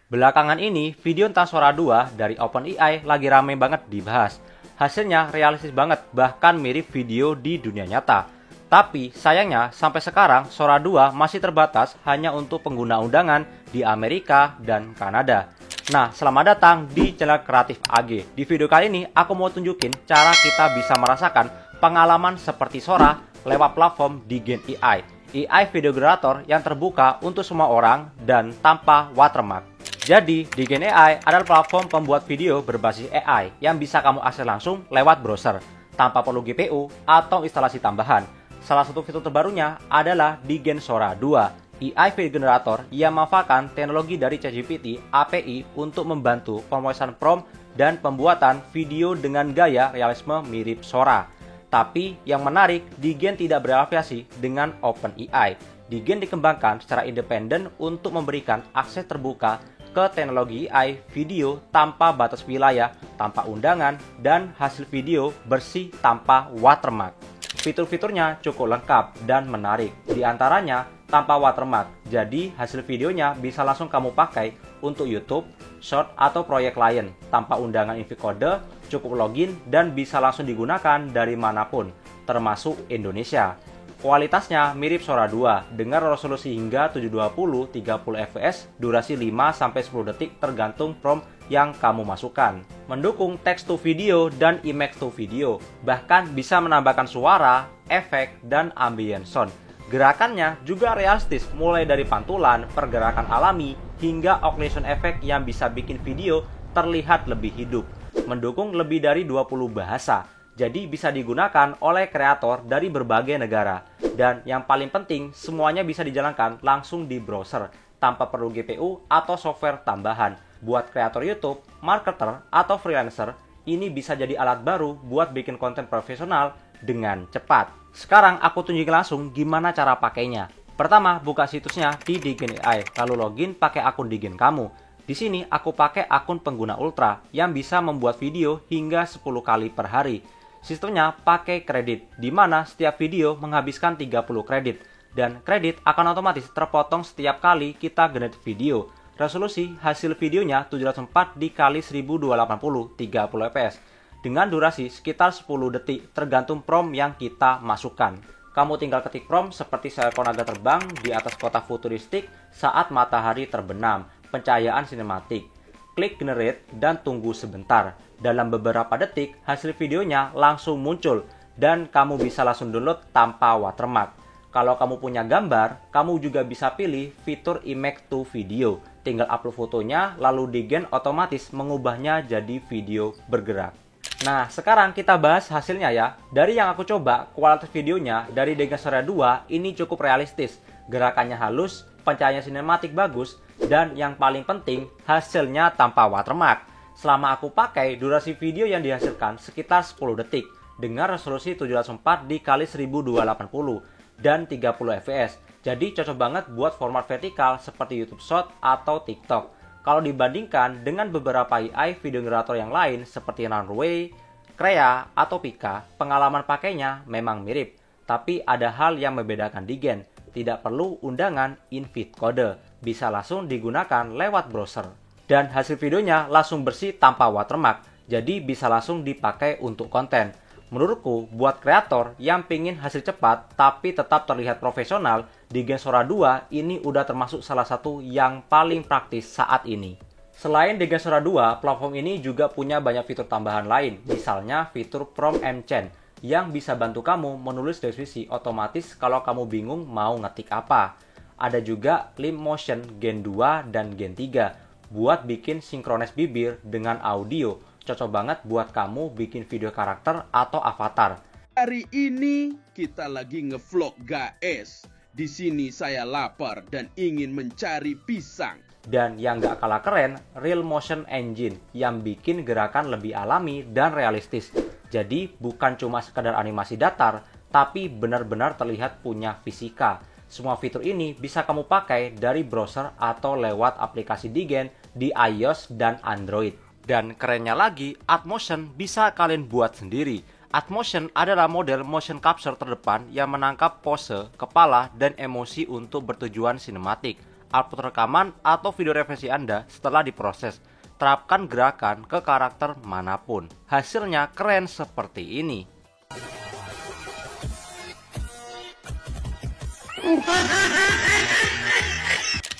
Belakangan ini, video tentang Sora 2 dari OpenAI lagi rame banget dibahas. Hasilnya realistis banget, bahkan mirip video di dunia nyata. Tapi sayangnya sampai sekarang Sora 2 masih terbatas hanya untuk pengguna undangan di Amerika dan Kanada. Nah, selamat datang di channel Kreatif AG. Di video kali ini aku mau tunjukin cara kita bisa merasakan pengalaman seperti Sora lewat platform Digen AI. AI video generator yang terbuka untuk semua orang dan tanpa watermark. Jadi, Digen AI adalah platform pembuat video berbasis AI yang bisa kamu akses langsung lewat browser, tanpa perlu GPU atau instalasi tambahan. Salah satu fitur terbarunya adalah Digen Sora 2, AI video generator yang memanfaatkan teknologi dari ChatGPT API untuk membantu pemrosesan prompt dan pembuatan video dengan gaya realisme mirip Sora. Tapi yang menarik, Digen tidak berafiliasi dengan OpenAI. Digen dikembangkan secara independen untuk memberikan akses terbuka ke teknologi AI video tanpa batas wilayah, tanpa undangan, dan hasil video bersih tanpa watermark. Fitur-fiturnya cukup lengkap dan menarik, di antaranya tanpa watermark, jadi hasil videonya bisa langsung kamu pakai untuk YouTube, Short, atau proyek lain, tanpa undangan kode, cukup login, dan bisa langsung digunakan dari manapun, termasuk Indonesia. Kualitasnya mirip Sora 2 dengan resolusi hingga 720-30 fps, durasi 5-10 detik tergantung prompt yang kamu masukkan. Mendukung text to video dan image to video, bahkan bisa menambahkan suara, efek, dan ambient sound. Gerakannya juga realistis, mulai dari pantulan, pergerakan alami, hingga occlusion effect yang bisa bikin video terlihat lebih hidup. Mendukung lebih dari 20 bahasa. Jadi bisa digunakan oleh kreator dari berbagai negara. Dan yang paling penting, semuanya bisa dijalankan langsung di browser, tanpa perlu GPU atau software tambahan. Buat kreator YouTube, marketer, atau freelancer, ini bisa jadi alat baru buat bikin konten profesional dengan cepat. Sekarang aku tunjukin langsung gimana cara pakainya. Pertama, buka situsnya di Digen AI, lalu login pakai akun Digen kamu. Di sini aku pakai akun pengguna Ultra yang bisa membuat video hingga 10 kali per hari. Sistemnya pakai kredit, di mana setiap video menghabiskan 30 kredit. Dan kredit akan otomatis terpotong setiap kali kita generate video. Resolusi hasil videonya 704 x 1280 30 fps. Dengan durasi sekitar 10 detik tergantung prompt yang kita masukkan. Kamu tinggal ketik prompt seperti seekor naga terbang di atas kota futuristik saat matahari terbenam, pencahayaan sinematik. Klik generate dan tunggu sebentar. Dalam beberapa detik, hasil videonya langsung muncul dan kamu bisa langsung download tanpa watermark. Kalau kamu punya gambar, kamu juga bisa pilih fitur image to video. Tinggal upload fotonya, lalu Digen otomatis mengubahnya jadi video bergerak. Nah, sekarang kita bahas hasilnya ya. Dari yang aku coba, kualitas videonya dari Digen Sora 2 ini cukup realistis. Gerakannya halus, pencahayaan sinematik bagus, dan yang paling penting, hasilnya tanpa watermark. Selama aku pakai, durasi video yang dihasilkan sekitar 10 detik dengan resolusi 704 x 1280 dan 30 fps. Jadi cocok banget buat format vertikal seperti YouTube Short atau TikTok. Kalau dibandingkan dengan beberapa AI video generator yang lain seperti Runway, Krea, atau Pika, pengalaman pakainya memang mirip. Tapi ada hal yang membedakan Digen. Tidak perlu undangan invite kode, bisa langsung digunakan lewat browser. Dan hasil videonya langsung bersih tanpa watermark, jadi bisa langsung dipakai untuk konten. Menurutku, buat kreator yang pingin hasil cepat tapi tetap terlihat profesional, Digen Sora 2 ini udah termasuk salah satu yang paling praktis saat ini. Selain Digen Sora 2, platform ini juga punya banyak fitur tambahan lain, misalnya fitur Prompt Engine yang bisa bantu kamu menulis deskripsi otomatis kalau kamu bingung mau ngetik apa. Ada juga Lip Motion Gen 2 dan Gen 3 buat bikin sinkronis bibir dengan audio. Cocok banget buat kamu bikin video karakter atau avatar. Hari ini kita lagi ngevlog guys. Di sini saya lapar dan ingin mencari pisang. Dan yang gak kalah keren, Real Motion Engine yang bikin gerakan lebih alami dan realistis. Jadi bukan cuma sekedar animasi datar, tapi benar-benar terlihat punya fisika. Semua fitur ini bisa kamu pakai dari browser atau lewat aplikasi Digen di iOS dan Android. Dan kerennya lagi, Atmotion bisa kalian buat sendiri. Atmotion adalah model motion capture terdepan yang menangkap pose, kepala, dan emosi untuk bertujuan sinematik. output rekaman atau video revisi Anda setelah diproses. Terapkan gerakan ke karakter manapun. Hasilnya keren seperti ini.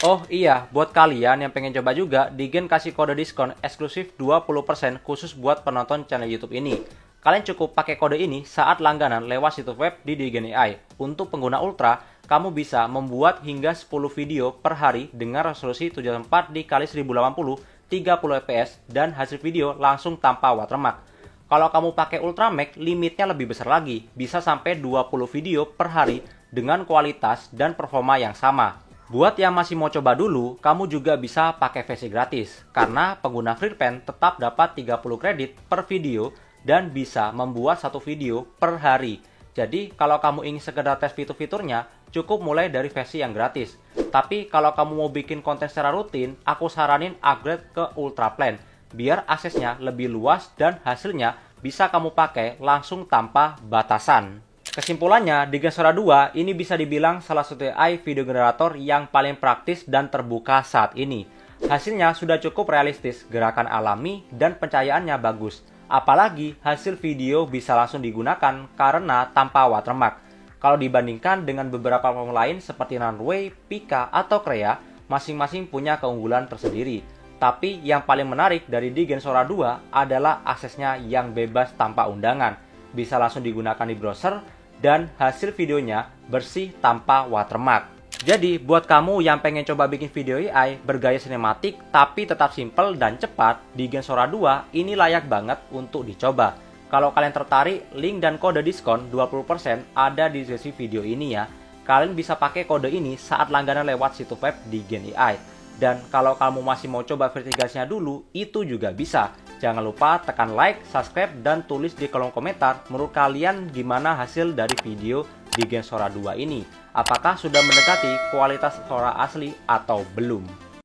Oh iya, buat kalian yang pengen coba juga, Digen kasih kode diskon eksklusif 20% khusus buat penonton channel YouTube ini. Kalian cukup pakai kode ini saat langganan lewat situs web di Digen AI. Untuk pengguna Ultra, kamu bisa membuat hingga 10 video per hari dengan resolusi 724 x 1080, 30 fps, dan hasil video langsung tanpa watermark. Kalau kamu pakai Ultra Max, limitnya lebih besar lagi, bisa sampai 20 video per hari dengan kualitas dan performa yang sama. Buat yang masih mau coba dulu, kamu juga bisa pakai versi gratis, karena pengguna FreePen tetap dapat 30 kredit per video dan bisa membuat satu video per hari. Jadi kalau kamu ingin sekedar tes fitur-fiturnya, cukup mulai dari versi yang gratis. Tapi kalau kamu mau bikin konten secara rutin, aku saranin upgrade ke Ultra Plan, biar aksesnya lebih luas dan hasilnya bisa kamu pakai langsung tanpa batasan. Kesimpulannya, Digen Sora 2 ini bisa dibilang salah satu AI video generator yang paling praktis dan terbuka saat ini. Hasilnya sudah cukup realistis, gerakan alami, dan pencahayaannya bagus. Apalagi hasil video bisa langsung digunakan karena tanpa watermark. Kalau dibandingkan dengan beberapa platform lain seperti Runway, Pika, atau Krea, masing-masing punya keunggulan tersendiri. Tapi yang paling menarik dari Digen Sora 2 adalah aksesnya yang bebas tanpa undangan. Bisa langsung digunakan di browser, dan hasil videonya bersih tanpa watermark. Jadi buat kamu yang pengen coba bikin video AI bergaya sinematik tapi tetap simple dan cepat, Digen Sora 2 ini layak banget untuk dicoba. Kalau kalian tertarik, link dan kode diskon 20% ada di deskripsi video ini ya. Kalian bisa pakai kode ini saat langganan lewat situs web Digen AI. Dan kalau kamu masih mau coba verifikasinya dulu, itu juga bisa. Jangan lupa tekan like, subscribe, dan tulis di kolom komentar menurut kalian gimana hasil dari video Digen Sora 2 ini. Apakah sudah mendekati kualitas suara asli atau belum?